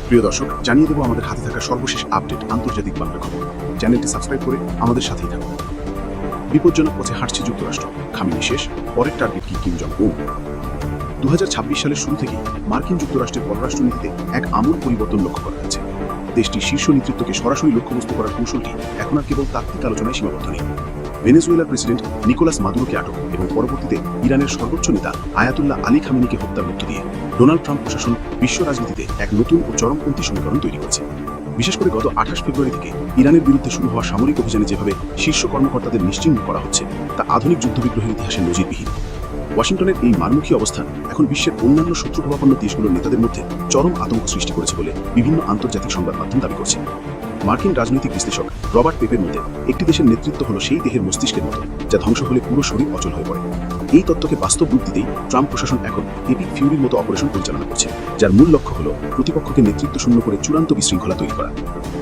প্রিয় দর্শক, জানিয়ে দেব আমাদের হাতে থাকা সর্বশেষ আপডেট আন্তর্জাতিক বাংলা খবর। চ্যানেলটি সাবস্ক্রাইব করে আমাদের সাথেই থাকুন। বিপজ্জনক পথে হাঁটছে যুক্তরাষ্ট্র, খামিনি শেষ, পরের টার্গেট কি কিম জং উন। 2026 সালের শুরু থেকেই মার্কিন যুক্তরাষ্ট্রের পররাষ্ট্রনীতিতে এক আমূল পরিবর্তন লক্ষ্য করা যাচ্ছে। দেশটির শীর্ষ নেতৃত্বকে সরাসরি লক্ষ্যবস্তু করার কৌশলটি এখন আর কেবল তাত্ত্বিক আলোচনায় সীমাবদ্ধ নেই। ভেনেজুয়েলার প্রেসিডেন্ট নিকোলাস মাদুরোকে আটক এবং পরবর্তীতে ইরানের সর্বোচ্চ নেতা আয়াতুল্লাহ আলী খামেনিকে হত্যার মধ্য দিয়ে ডোনাল্ড ট্রাম্প প্রশাসন বিশ্ব রাজনীতিতে এক নতুন ও চরমপন্থী সমীকরণ তৈরি করেছে। বিশেষ করে গত 28 ফেব্রুয়ারি থেকে ইরানের বিরুদ্ধে শুরু হওয়া সামরিক অভিযানে যেভাবে শীর্ষ কর্মকর্তাদের নিশ্চিহ্ন করা হচ্ছে তা আধুনিক যুদ্ধবিগ্রহের ইতিহাসে নজিরবিহীন। ওয়াশিংটনের এই মারমুখী অবস্থান এখন বিশ্বের অন্যান্য শত্রুপ্রভাপন্ন দেশগুলোর নেতাদের মধ্যে চরম আতঙ্ক সৃষ্টি করেছে বলে বিভিন্ন আন্তর্জাতিক সংবাদ মাধ্যম দাবি করছে। মার্কিন রাজনৈতিক বিশ্লেষক রবার্ট পেপের মধ্যে একটি দেশের নেতৃত্ব হলো সেই দেহের মস্তিষ্কের মতো যা ধ্বংস হলে পুরো শরীর অচল হয়ে পড়ে। এই তত্ত্বকে বাস্তব রূপ দিতেই ট্রাম্প প্রশাসন এখন এপিক ফিউরির মতো অপারেশন পরিচালনা করছে, যার মূল লক্ষ্য হলো প্রতিপক্ষকে নেতৃত্ব শূন্য করে চূড়ান্ত বিশৃঙ্খলা তৈরি করা।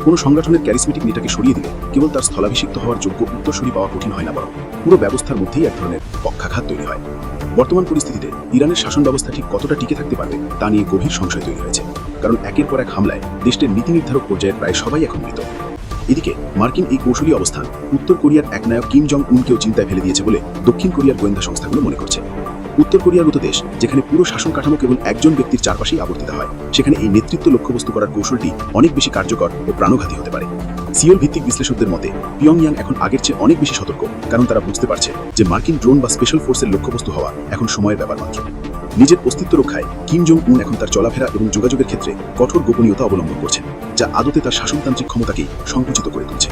কোনো সংগঠনের ক্যারিসমেটিক নেতাকে সরিয়ে দিলে কেবল তার স্থলাভিষিক্ত হওয়ার যোগ্য উত্তরসূরি পাওয়া কঠিন হয় না, বরং পুরো ব্যবস্থার মধ্যেই এক ধরনের পক্ষাঘাত তৈরি হয়। বর্তমান পরিস্থিতিতে ইরানের শাসন ব্যবস্থা ঠিক কতটা টিকে থাকতে পারবে তা নিয়ে গভীর সংশয় তৈরি হয়েছে, কারণ একের পর এক হামলায় দেশটির নীতি নির্ধারক পর্যায়ের প্রায় সবাই এখন মৃত। এদিকে মার্কিন এই কৌশলী অবস্থান উত্তর কোরিয়ার একনায়ক কিম জং উনকেও চিন্তায় ফেলে দিয়েছে বলে দক্ষিণ কোরিয়ার গোয়েন্দা সংস্থাগুলো মনে করছে। উত্তর কোরিয়ার মতো দেশ, যেখানে পুরো শাসন কাঠামো কেবল একজন ব্যক্তির চারপাশেই আবর্তিত হয়, সেখানে এই নেতৃত্ব লক্ষ্যবস্তু করার কৌশলটি অনেক বেশি কার্যকর ও প্রাণঘাতী হতে পারে। সিওল ভিত্তিক বিশ্লেষকদের মতে পিয়ংইয়াং এখন আগের চেয়ে অনেক বেশি সতর্ক, কারণ তারা বুঝতে পারছে যে মার্কিন ড্রোন বা স্পেশাল ফোর্সের লক্ষ্যবস্তু হওয়া এখন সময়ের ব্যাপার মাত্র। নিজের অস্তিত্ব রক্ষায় কিম জং উন এখন তার চলাফেরা এবং যোগাযোগের ক্ষেত্রে কঠোর গোপনীয়তা অবলম্বন করছেন, যা আদতে তার শাসনতান্ত্রিক ক্ষমতাকেই সংকুচিত করে তুলছে।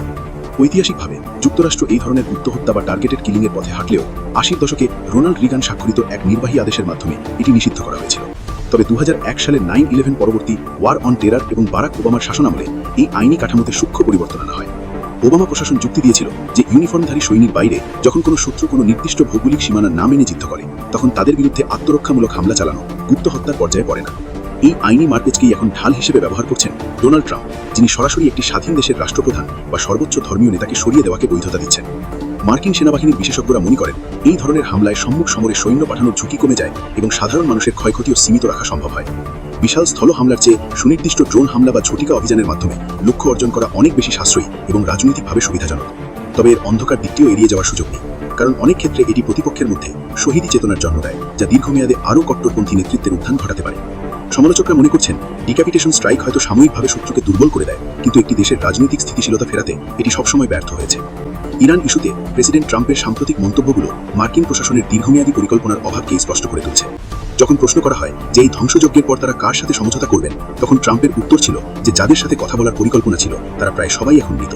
ঐতিহাসিকভাবে যুক্তরাষ্ট্র এই ধরনের গুপ্তহত্যা বা টার্গেটেড কিলিংয়ের পথে হাঁটলেও 80 দশকে রোনাল্ড রিগান স্বাক্ষরিত এক নির্বাহী আদেশের মাধ্যমে এটি নিষিদ্ধ করা হয়েছিল। তবে 2001 সালে 9/11 পরবর্তী ওয়ার অন টেরার এবং বারাক ওবামার শাসনামলে এই আইনি কাঠামোতে সূক্ষ্ম পরিবর্তন আনা হয়। ওবামা প্রশাসন যুক্তি দিয়েছিল যে ইউনিফর্মধারী সৈনিক বাইরে যখন কোনো শত্রু কোনো নির্দিষ্ট ভৌগোলিক সীমানা না মেনে যুদ্ধ করে, তখন তাদের বিরুদ্ধে আত্মরক্ষামূলক হামলা চালানো গুপ্ত হত্যার পর্যায়ে পড়ে না। এই আইনি মারপেচকেই এখন ঢাল হিসেবে ব্যবহার করছেন ডোনাল্ড ট্রাম্প, যিনি সরাসরি একটি স্বাধীন দেশের রাষ্ট্রপ্রধান বা সর্বোচ্চ ধর্মীয় নেতাকে সরিয়ে দেওয়াকে বৈধতা দিচ্ছেন। মার্কিন সেনাবাহিনীর বিশেষজ্ঞরা মনে করেন এই ধরনের হামলায় সম্মুখ সমরে সৈন্য পাঠানোর ঝুঁকি কমে যায় এবং সাধারণ মানুষের ক্ষয়ক্ষতিও সীমিত রাখা সম্ভব হয়। বিশাল স্থল হামলার চেয়ে সুনির্দিষ্ট ড্রোন হামলা বা ঝটিকা অভিযানের মাধ্যমে লক্ষ্য অর্জন করা অনেক বেশি সাশ্রয়ী এবং রাজনৈতিকভাবে সুবিধাজনক। তবে এর অন্ধকার দিকটিও এড়িয়ে যাওয়ার সুযোগ নেই, কারণ অনেক ক্ষেত্রে এটি প্রতিপক্ষের মধ্যে শহীদী চেতনার জন্ম দেয়, যা দীর্ঘমেয়াদে আরও কট্টরপন্থী নেতৃত্বের উত্থান ঘটাতে পারে। সমালোচকরা মনে করছেন ডিক্যাপিটেশন স্ট্রাইক হয়তো সাময়িকভাবে শত্রুকে দুর্বল করে দেয়, কিন্তু একটি দেশের রাজনৈতিক স্থিতিশীলতা ফেরাতে এটি সবসময় ব্যর্থ হয়েছে। ইরান ইস্যুতে প্রেসিডেন্ট ট্রাম্পের সাম্প্রতিক মন্তব্যগুলো মার্কিন প্রশাসনের দীর্ঘমেয়াদী পরিকল্পনার অভাবকেই স্পষ্ট করে তুলছে। যখন প্রশ্ন করা হয় যে এই ধ্বংসযজ্ঞের পর তারা কার সাথে সমঝোতা করবেন, তখন ট্রাম্পের উত্তর ছিল যে যাদের সাথে কথা বলার পরিকল্পনা ছিল তারা প্রায় সবাই এখন মৃত।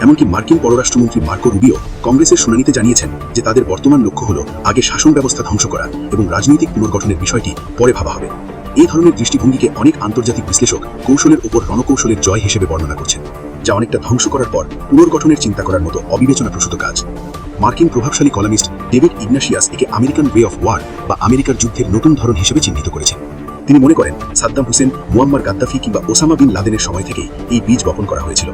এমনকি মার্কিন পররাষ্ট্রমন্ত্রী মার্কো রুবিও কংগ্রেসের শুনানিতে জানিয়েছেন যে তাদের বর্তমান লক্ষ্য হল আগে শাসন ব্যবস্থা ধ্বংস করা এবং রাজনৈতিক পুনর্গঠনের বিষয়টি পরে ভাবা হবে। এই ধরনের দৃষ্টিভঙ্গিকে অনেক আন্তর্জাতিক বিশ্লেষক কৌশলের উপর রণকৌশলের জয় হিসেবে বর্ণনা করছেন, যা অনেকটা ধ্বংস করার পর পুনর্গঠনের চিন্তা করার মতো অবিবেচনাপ্রসূত কাজ। মার্কিন প্রভাবশালী কলামিস্ট ডেভিড ইগনাসিয়াস একে আমেরিকান ওয়ে অফ ওয়ার বা আমেরিকার যুদ্ধের নতুন ধরন হিসেবে চিহ্নিত করেছেন। তিনি মনে করেন সাদ্দাম হুসেন, মুয়াম্মার গাদ্দাফি কিংবা ওসামা বিন লাদেনের সময় থেকেই এই বীজ বপন করা হয়েছিল।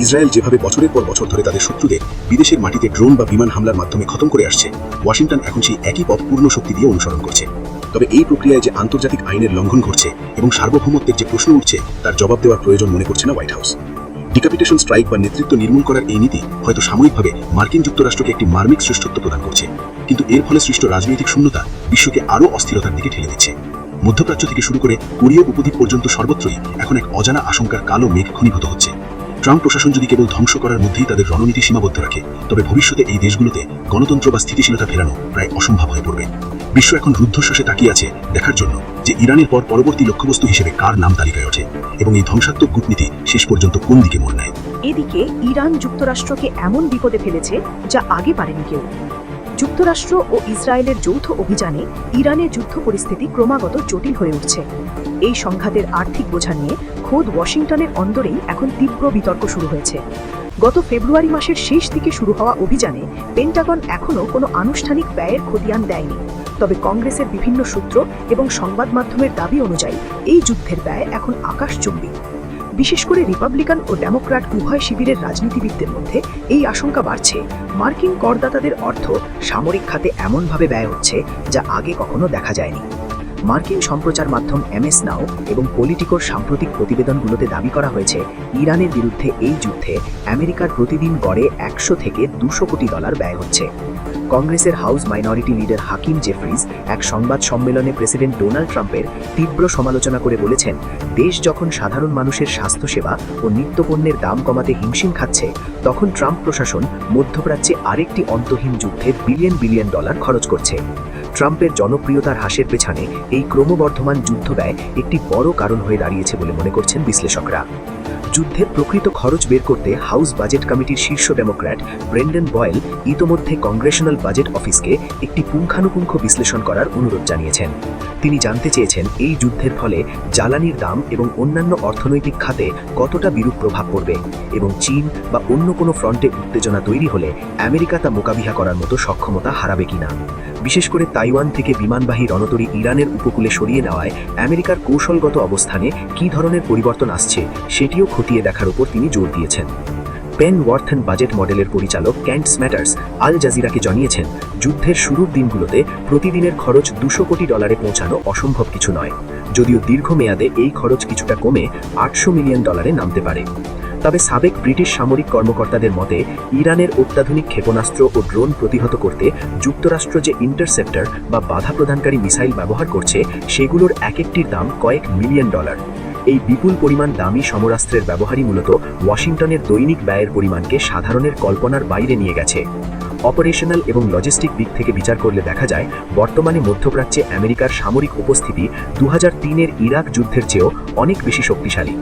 ইসরায়েল যেভাবে বছরের পর বছর ধরে তাদের শত্রুদের বিদেশের মাটিতে ড্রোন বা বিমান হামলার মাধ্যমে খতম করে আসছে, ওয়াশিংটন এখন সেই একই পথ পূর্ণ শক্তি দিয়ে অনুসরণ করছে। তবে এই প্রক্রিয়ায় যে আন্তর্জাতিক আইনের লঙ্ঘন ঘটছে এবং সার্বভৌমত্বের যে প্রশ্ন উঠছে তার জবাব দেওয়ার প্রয়োজন মনে করছে না হোয়াইট হাউস। ডিক্যাপিটেশন স্ট্রাইক বা নেতৃত্ব নির্মূল করার এই নীতি হয়তো সাময়িকভাবে মার্কিন যুক্তরাষ্ট্রকে একটি মার্মিক শ্রেষ্ঠত্ব প্রদান করছে, কিন্তু এর ফলে সৃষ্ট রাজনৈতিক শূন্যতা বিশ্বকে আরও অস্থিরতার দিকে ঠেলে দিচ্ছে। মধ্যপ্রাচ্য থেকে শুরু করে কোরীয় উপদ্বীপ পর্যন্ত সর্বত্রই এখন এক অজানা আশঙ্কার কালো মেঘ ঘনীভূত হচ্ছে। ট্রাম্প প্রশাসন যদি কেবল ধ্বংস করার মধ্যেই তাদের রণনীতি সীমাবদ্ধ রাখে, তবে ভবিষ্যতে এই দেশগুলোতে গণতন্ত্র বা স্থিতিশীলতা ফেরানো প্রায় অসম্ভব হয়ে পড়বে। বিশ্ব এখন রুদ্ধশ্বাসে তাকিয়ে আছে দেখার জন্য যে ইরানের পর পরবর্তী লক্ষ্যবস্তু হিসেবে কার নাম তালিকায় ওঠে এবং এই ধ্বংসাত্মক কূটনীতি শেষ পর্যন্ত কোন দিকে মোড় নেয়। এদিকে ইরান যুক্তরাষ্ট্রকে এমন বিপদে ফেলেছে যা আগে পারেনি কেউ। যুক্তরাষ্ট্র ও ইসরায়েলের যৌথ অভিযানে ইরানের যুদ্ধ পরিস্থিতি ক্রমাগত জটিল হয়ে উঠছে। এই সংঘাতের আর্থিক বোঝা নিয়ে খোদ ওয়াশিংটনের অন্দরেই এখন তীব্র বিতর্ক শুরু হয়েছে। গত ফেব্রুয়ারি মাসের শেষ দিকে শুরু হওয়া অভিযানে পেন্টাগন এখনও কোনো আনুষ্ঠানিক ব্যয়ের খতিয়ান দেয়নি, তবে কংগ্রেসের বিভিন্ন সূত্র এবং সংবাদ মাধ্যমের দাবি অনুযায়ী এই যুদ্ধের ব্যয় এখন আকাশচুম্বী। বিশেষ করে রিপাবলিকান ও ডেমোক্র্যাট উভয় শিবিরের রাজনীতিবিদদের মধ্যে এই আশঙ্কা বাড়ছে মার্কিন করদাতাদের অর্থ সামরিক খাতে এমনভাবে ব্যয় হচ্ছে যা আগে কখনো দেখা যায়নি। মার্কিন সম্প্রচার মাধ্যম এমএস নাও এবং পলিটিকোর সাম্প্রতিক প্রতিবেদনগুলোতে দাবি করা হয়েছে ইরানের বিরুদ্ধে এই যুদ্ধে আমেরিকার প্রতিদিন গড়ে 100 থেকে 200 কোটি ডলার ব্যয় হচ্ছে। কংগ্রেসের হাউস মাইনরিটি লিডার হাকিম জেফরিজ এক সংবাদ সম্মেলনে প্রেসিডেন্ট ডোনাল্ড ট্রাম্পের তীব্র সমালোচনা করে বলেছেন, দেশ যখন সাধারণ মানুষের স্বাস্থ্যসেবা ও নিত্যপণ্যের দাম কমাতে হিমশিম খাচ্ছে, তখন ট্রাম্প প্রশাসন মধ্যপ্রাচ্যে আরেকটি অন্তহীন যুদ্ধে বিলিয়ন বিলিয়ন ডলার খরচ করছে। ট্রাম্পের জনপ্রিয়তার হ্রাসের পেছনে এই ক্রমবর্ধমান যুদ্ধ ব্যয় একটি বড় কারণ হয়ে দাঁড়িয়েছে বলে মনে করছেন বিশ্লেষকরা। যুদ্ধের প্রকৃত খরচ বের করতে হাউস বাজেট কমিটির শীর্ষ ডেমোক্র্যাট ব্রেন্ডন বয়েল ইতোমধ্যে কংগ্রেশনাল বাজেট অফিসকে একটি পুঙ্খানুপুঙ্খ বিশ্লেষণ করার অনুরোধ জানিয়েছেন। তিনি জানতে চেয়েছেন এই যুদ্ধের ফলে জ্বালানির দাম এবং অন্যান্য অর্থনৈতিক খাতে কতটা বিরূপ প্রভাব পড়বে এবং চীন বা অন্য কোনো ফ্রন্টে উত্তেজনা তৈরি হলে আমেরিকা তা মোকাবিলা করার মতো সক্ষমতা হারাবে কিনা। বিশেষ করে তাইওয়ান থেকে বিমানবাহী রণতরী ইরানের উপকূলে সরিয়ে নেওয়ায় আমেরিকার কৌশলগত অবস্থানে কী ধরনের পরিবর্তন আসছে সেটিও খতিয়ে দেখার উপর তিনি জোর দিয়েছেন। পেন ওয়ার্থন বাজেট মডেলের পরিচালক ক্যান্ট স্ম্যাটার্স আল জাজিরাকে জানিয়েছেন, যুদ্ধের শুরুর দিনগুলোতে প্রতিদিনের খরচ 200 কোটি ডলারে পৌঁছানো অসম্ভব কিছু নয়, যদিও দীর্ঘমেয়াদে এই খরচ কিছুটা কমে 800 মিলিয়ন ডলারে নামতে পারে। তবে সাবেক ব্রিটিশ সামরিক কর্মকর্তাদের মতে ইরানের অত্যাধুনিক ক্ষেপণাস্ত্র ও ড্রোন প্রতিহত করতে যুক্তরাষ্ট্র যে ইন্টারসেপ্টর বা বাধা প্রদানকারী মিসাইল ব্যবহার করছে সেগুলোর এক একটির দাম কয়েক মিলিয়ন ডলার। এই বিপুল পরিমাণ দামি সমরাস্ত্রের ব্যবহারই মূলত ওয়াশিংটনের দৈনিক ব্যয়ের পরিমাণকে সাধারণের কল্পনার বাইরে নিয়ে গেছে। অপারেশনাল এবং লজিস্টিক দিক থেকে বিচার করলে দেখা যায়, বর্তমানে মধ্যপ্রাচ্যে আমেরিকার সামরিক উপস্থিতি 2003-এর ইরাক যুদ্ধের চেয়েও অনেক বেশি শক্তিশালী।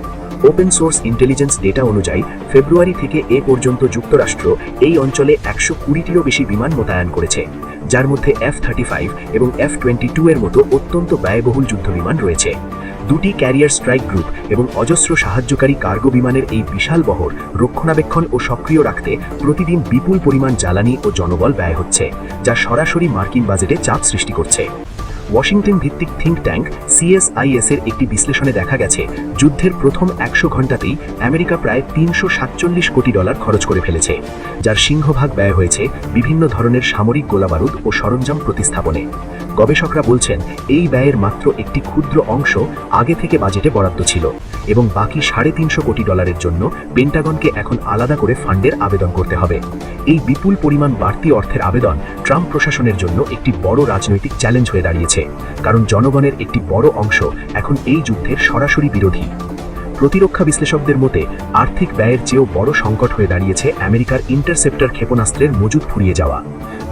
ওপেন সোর্স ইন্টেলিজেন্স ডেটা অনুযায়ী ফেব্রুয়ারি থেকে এ পর্যন্ত যুক্তরাষ্ট্র এই অঞ্চলে 120টিরও বেশি বিমান মোতায়েন করেছে, যার মধ্যে F-35 এবং F-22 এর মতো অত্যন্ত ব্যয়বহুল যুদ্ধবিমান রয়েছে। দুটি ক্যারিয়ার স্ট্রাইক গ্রুপ এবং অজস্র সাহায্যকারী কার্গো বিমানের এই বিশাল বহর রক্ষণাবেক্ষণ ও সক্রিয় রাখতে প্রতিদিন বিপুল পরিমাণ জ্বালানি ও জনবল ব্যয় হচ্ছে, যা সরাসরি মার্কিন বাজেটে চাপ সৃষ্টি করছে। ওয়াশিংটন ভিত্তিক থিঙ্ক ট্যাঙ্ক CSIS এর একটি বিশ্লেষণে দেখা গেছে, যুদ্ধের প্রথম 100 ঘণ্টাতেই আমেরিকা প্রায় 347 কোটি ডলার খরচ করে ফেলেছে, যার সিংহভাগ ব্যয় হয়েছে বিভিন্ন ধরনের সামরিক গোলাবারুদ ও সরঞ্জাম প্রতিস্থাপনে। গবেষকরা বলছেন, এই ব্যয়ের মাত্র একটি ক্ষুদ্র অংশ আগে থেকে বাজেটে বরাদ্দ ছিল এবং বাকি 350 কোটি ডলারের জন্য পেন্টাগনকে এখন আলাদা করে ফান্ডের আবেদন করতে হবে। এই বিপুল পরিমাণ বাড়তি অর্থের আবেদন ট্রাম্প প্রশাসনের জন্য একটি বড় রাজনৈতিক চ্যালেঞ্জ হয়ে দাঁড়িয়েছে, কারণ জনগণের একটি বড় অংশ এখন এই যুদ্ধের সরাসরি বিরোধী। প্রতিরক্ষা বিশ্লেষকদের মতে আর্থিক ব্যয়ের চেয়েও বড় সংকট হয়ে দাঁড়িয়েছে আমেরিকার ইন্টারসেপ্টর ক্ষেপণাস্ত্রের মজুদ ফুরিয়ে যাওয়া।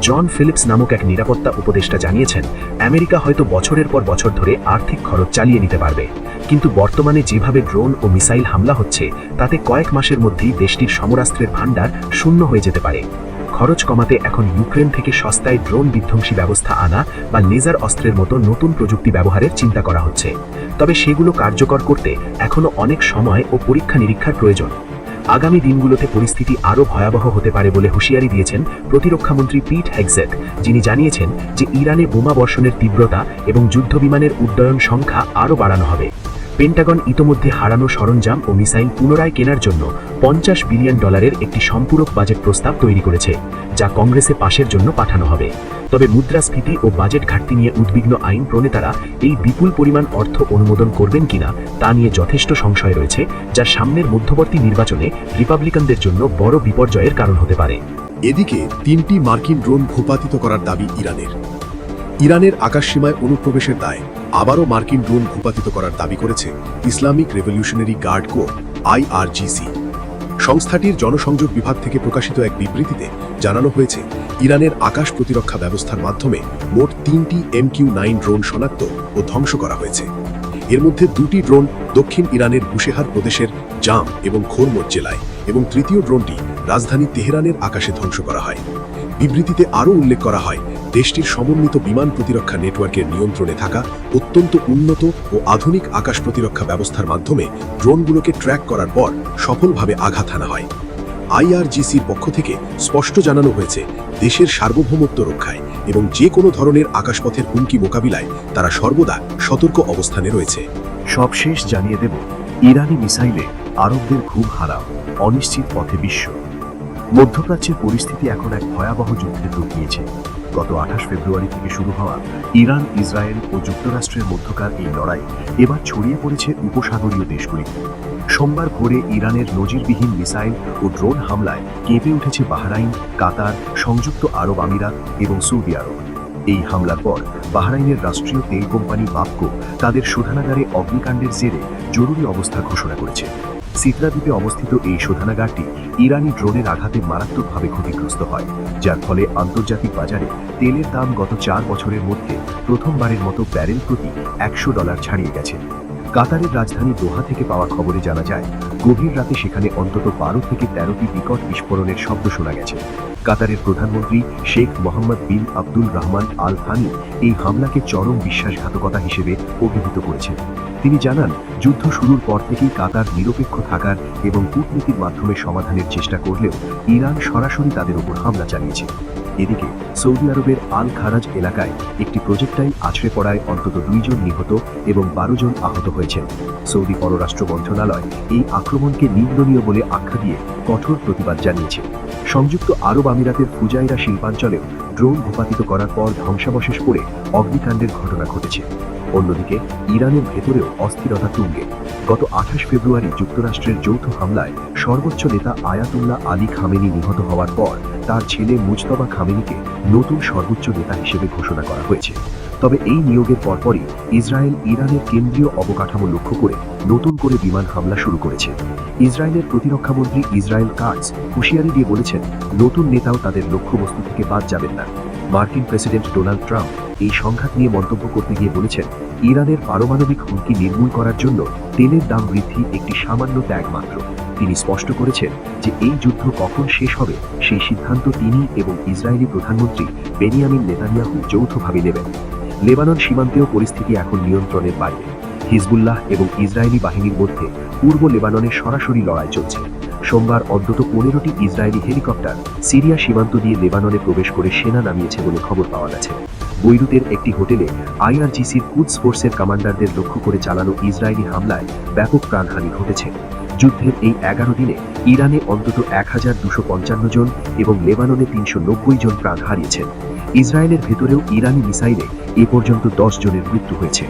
জন ফিলিপস নামক এক নিরাপত্তা উপদেষ্টা জানিয়েছেন, আমেরিকা হয়তো বছরের পর বছর ধরে আর্থিক খরচ চালিয়ে নিতে পারবে, কিন্তু বর্তমানে যেভাবে ড্রোন ও মিসাইল হামলা হচ্ছে তাতে কয়েক মাসের মধ্যেই দেশটির সমরাস্ত্রের ভাণ্ডার শূন্য হয়ে যেতে পারে। খরচ কমাতে এখন ইউক্রেন থেকে সস্তায় ড্রোন বিধ্বংসী ব্যবস্থা আনা বা লেজার অস্ত্রের মতো নতুন প্রযুক্তি ব্যবহারের চিন্তা করা হচ্ছে, তবে সেগুলো কার্যকর করতে এখনও অনেক সময় ও পরীক্ষা নিরীক্ষার প্রয়োজন। আগামী দিনগুলোতে পরিস্থিতি আরও ভয়াবহ হতে পারে বলে হুঁশিয়ারি দিয়েছেন প্রতিরক্ষামন্ত্রী পিট হেগজেট, যিনি জানিয়েছেন যে ইরানে বোমা বর্ষণের তীব্রতা এবং যুদ্ধবিমানের উড্ডয়ন সংখ্যা আরও বাড়ানো হবে। পেন্টাগন ইতোমধ্যে হারানো সরঞ্জাম ও মিসাইল পুনরায় কেনার জন্য $50 বিলিয়ন একটি সম্পূরক বাজেট প্রস্তাব তৈরি করেছে, যা কংগ্রেসে পাশের জন্য পাঠানো হবে। তবে মুদ্রাস্ফীতি ও বাজেট ঘাটতি নিয়ে উদ্বিগ্ন আইন প্রণেতারা এই বিপুল পরিমাণ অর্থ অনুমোদন করবেন কিনা তা নিয়ে যথেষ্ট সংশয় রয়েছে, যা সামনের মধ্যবর্তী নির্বাচনে রিপাবলিকানদের জন্য বড় বিপর্যয়ের কারণ হতে পারে। এদিকে 3টি মার্কিন ড্রোন ভূপাতিত করার দাবি ইরানের আকাশসীমায় অনুপ্রবেশের দায় আবারও মার্কিন ড্রোন ভূপাতিত করার দাবি করেছে Islamic Revolutionary Guard Corps IRGC। সংস্থাটির জনসংযোগ বিভাগ থেকে প্রকাশিত এক বিবৃতিতে জানানো হয়েছে, ইরানের আকাশ প্রতিরক্ষা ব্যবস্থার মাধ্যমে মোট 3টি MQ-9 ড্রোন শনাক্ত ও ধ্বংস করা হয়েছে। এর মধ্যে 2টি ড্রোন দক্ষিণ ইরানের বুশেহার প্রদেশের জাম এবং খোরমত জেলায় এবং তৃতীয় ড্রোনটি রাজধানী তেহরানের আকাশে ধ্বংস করা হয়। বিবৃতিতে আরও উল্লেখ করা হয়, দেশটির সমন্বিত বিমান প্রতিরক্ষা নেটওয়ার্কের নিয়ন্ত্রণে থাকা অত্যন্ত উন্নত ও আধুনিক আকাশ প্রতিরক্ষা ব্যবস্থার মাধ্যমে ড্রোনগুলোকে ট্র্যাক করার পর সফলভাবে আঘাত হানা হয়। IRGCর পক্ষ থেকে স্পষ্ট জানানো হয়েছে, দেশের সার্বভৌমত্ব রক্ষায় এবং যে কোনো ধরনের আকাশপথের হুমকি মোকাবিলায় তারা সর্বদা সতর্ক অবস্থানে রয়েছে। সবশেষ জানিয়ে দেব, ইরানি মিসাইলে আরবদের ঘুম হারাম, অনিশ্চিত পথে বিশ্ব। মধ্যপ্রাচ্যের পরিস্থিতি এখন এক ভয়াবহ যুদ্ধের রূপ নিয়েছে। গত 28 ফেব্রুয়ারি থেকে শুরু হওয়া ইরান, ইসরায়েল ও যুক্তরাষ্ট্রের মধ্যকার এই লড়াই এবার ছড়িয়ে পড়েছে উপসাগরীয় দেশগুলিতে। সোমবার ভোরে ইরানের নজিরবিহীন মিসাইল ও ড্রোন হামলায় কেঁপে উঠেছে বাহরাইন, কাতার, সংযুক্ত আরব আমিরাত এবং সৌদি আরব। এই হামলার পর বাহরাইনের রাষ্ট্রীয় তেল কোম্পানি বাপকো তাদের শোধনাগারে অগ্নিকাণ্ডের জেরে জরুরি অবস্থা ঘোষণা করেছে। সিতরা দ্বীপে অবস্থিত এই শোধনাগারটি ইরানি ড্রোনের আঘাতে মারাত্মকভাবে ক্ষতিগ্রস্ত হয়, যার ফলে আন্তর্জাতিক বাজারে তেলের দাম গত 4 বছরের মধ্যে প্রথমবারের মতো ব্যারেল প্রতি $100 ছাড়িয়ে গেছে। কাতারের রাজধানী দোহা থেকে পাওয়া খবরে জানা যায়, গভীর রাতে সেখানে অন্তত 12 থেকে 13টি বিকট বিস্ফোরণের শব্দ শোনা গেছে। কাতারের প্রধানমন্ত্রী শেখ মোহাম্মদ বিন আব্দুল রহমান আল থানি এই হামলাকে চরম বিশ্বাসঘাতকতা হিসেবে অভিহিত করেছেন। তিনি জানান, যুদ্ধ শুরুর পর থেকেই কাতার নিরপেক্ষ থাকার এবং কূটনীতির মাধ্যমে সমাধানের চেষ্টা করলেও ইরান সরাসরি তাদের উপর হামলা চালিয়েছে। এদিকে সৌদি আরবের আল খারাজ এলাকায় একটি প্রজেক্টাইল আছড়ে পড়ায় অন্তত 2 জন নিহত এবং 12 জন আহত হয়েছেন। সৌদি পররাষ্ট্র মন্ত্রণালয় এই আক্রমণকে নিন্দনীয় বলে আখ্যা দিয়ে কঠোর প্রতিবাদ জানিয়েছে। সংযুক্ত আরব আমিরাতের ফুজাইরা শিল্পাঞ্চলেও ড্রোন ভূপাতিত করার পর ধ্বংসাবশেষ পড়ে অগ্নিকাণ্ডের ঘটনা ঘটেছে। অন্যদিকে ইরানের ভেতরেও অস্থিরতা তুঙ্গে। গত 28 ফেব্রুয়ারি যুক্তরাষ্ট্রের যৌথ হামলায় সর্বোচ্চ নেতা আয়াতুল্লাহ আলী খামেনি নিহত হওয়ার পর তার ছেলে মুজতবা খামেনিকে নতুন সর্বোচ্চ নেতা হিসেবে ঘোষণা করা হয়েছে। তবে এই নিয়োগের পরপরই ইসরায়েল ইরানের কেন্দ্রীয় অবকাঠামো লক্ষ্য করে নতুন করে বিমান হামলা শুরু করেছে। ইসরায়েলের প্রতিরক্ষামন্ত্রী ইসরায়েল কাটজ হুঁশিয়ারি দিয়ে বলেছেন, নতুন নেতাও তাদের লক্ষ্যবস্তু থেকে বাদ যাবেন না। মার্কিন প্রেসিডেন্ট ডোনাল্ড ট্রাম্প এই সংঘাত নিয়ে মন্তব্য করতে গিয়ে বলেছেন, ইরানের পারমাণবিক হুমকি নির্মূল করার জন্য তেলের দাম বৃদ্ধি একটি সামান্য ত্যাগ মাত্র। তিনি স্পষ্ট করেছেন যে এই যুদ্ধ কখন শেষ হবে সেই সিদ্ধান্ত তিনি এবং ইসরায়েলি প্রধানমন্ত্রী বেনিয়ামিন নেতানিয়াহু যৌথভাবে নেবেন। লেবানন সীমান্তেও পরিস্থিতি এখন নিয়ন্ত্রণের বাইরে। হিজবুল্লাহ এবং ইসরায়েলি বাহিনীর মধ্যে পূর্ব লেবাননে সরাসরি লড়াই চলছে। সোমবার অন্তত 15টি ইসরায়েলি হেলিকপ্টার সিরিয়া সীমান্ত দিয়ে লেবাননে প্রবেশ করে সেনা নামিয়েছে বলে খবর পাওয়া গেছে। বৈরুতের একটি হোটেলে আইআরজিসির কুদস ফোর্সের কমান্ডারদের লক্ষ্য করে চালানো ইসরায়েলি হামলায় ব্যাপক প্রাণহানি ঘটেছে। যুদ্ধের এই 11 দিনে ইরানে অন্তত 1255 জন এবং লেবাননে 390 জন প্রাণ হারিয়েছেন। ইসরায়েলের ভেতরেও ইরানি মিসাইলে এ পর্যন্ত 10 জনের মৃত্যু হয়েছে।